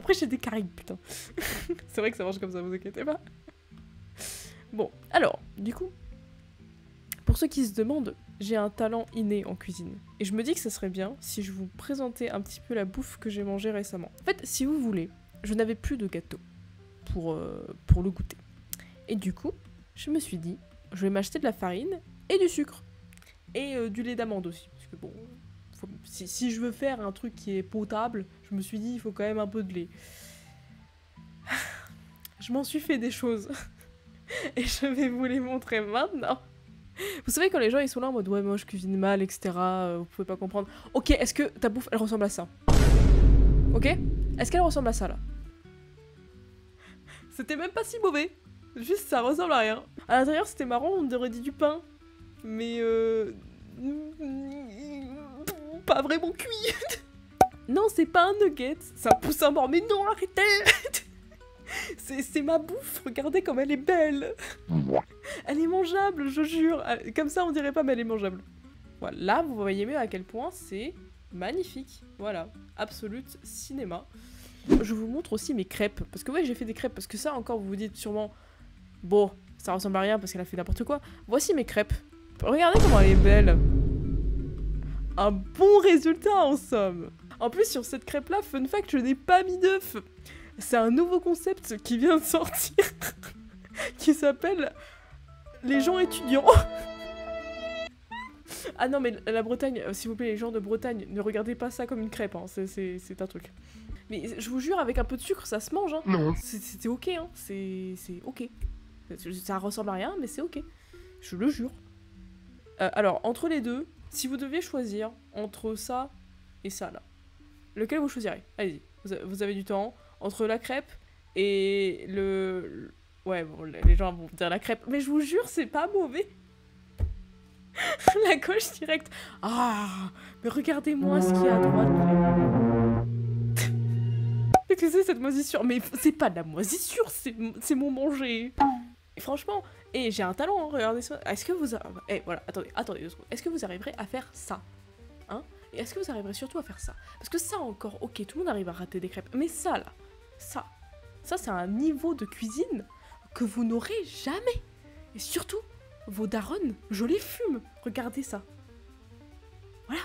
Après, j'ai des Caraïbes, putain. C'est vrai que ça marche comme ça, vous inquiétez pas. Bon, alors, du coup, pour ceux qui se demandent, j'ai un talent inné en cuisine. Et je me dis que ça serait bien si je vous présentais un petit peu la bouffe que j'ai mangée récemment. En fait, si vous voulez, je n'avais plus de gâteau pour le goûter. Et du coup, je me suis dit, je vais m'acheter de la farine et du sucre. Et du lait d'amande aussi. Parce que bon, si je veux faire un truc qui est potable, je me suis dit, il faut quand même un peu de lait. Je m'en suis fait des choses. Et je vais vous les montrer maintenant. Vous savez quand les gens ils sont là en mode ouais moi je cuisine mal etc, vous pouvez pas comprendre. Ok, est-ce que ta bouffe elle ressemble à ça? Ok? Est-ce qu'elle ressemble à ça là? C'était même pas si mauvais. Juste ça ressemble à rien. À l'intérieur c'était marrant, on aurait dit du pain. Mais pas vraiment cuit. Non c'est pas un nugget, c'est un poussin mort. Mais non arrêtez. C'est ma bouffe, regardez comme elle est belle. Elle est mangeable, je jure. Comme ça, on dirait pas, mais elle est mangeable. Voilà, là, vous voyez mieux à quel point c'est magnifique. Voilà, absolute cinéma. Je vous montre aussi mes crêpes. Parce que ouais, j'ai fait des crêpes. Parce que ça, encore, vous vous dites sûrement... Bon, ça ressemble à rien parce qu'elle a fait n'importe quoi. Voici mes crêpes. Regardez comment elle est belle. Un bon résultat, en somme. En plus, sur cette crêpe-là, fun fact, je n'ai pas mis d'œuf. C'est un nouveau concept qui vient de sortir. Qui s'appelle... Les gens étudiants. Ah non mais la Bretagne, s'il vous plaît les gens de Bretagne, ne regardez pas ça comme une crêpe, hein. C'est un truc. Mais je vous jure avec un peu de sucre ça se mange hein. Non. C'était ok hein, c'est ok. Ça ressemble à rien mais c'est ok. Je le jure. Alors entre les deux, si vous deviez choisir entre ça et ça là, lequel vous choisirez? Allez-y, vous avez du temps. Entre la crêpe et le... Ouais, bon, les gens vont dire la crêpe, mais je vous jure, c'est pas mauvais. La gauche direct. Ah, mais regardez-moi ce qu'il y a à droite. Qu'est-ce que c'est cette moisissure? Mais c'est pas de la moisissure, c'est mon manger. Et franchement, et j'ai un talent, hein, regardez ça. Est-ce que vous... voilà, attendez 2 secondes. Est-ce que vous arriverez à faire ça? Hein? Et est-ce que vous arriverez surtout à faire ça? Parce que ça encore, ok, tout le monde arrive à rater des crêpes. Mais ça, là, ça c'est un niveau de cuisine que vous n'aurez jamais. Et surtout, vos darons, je les fume. Regardez ça. Voilà.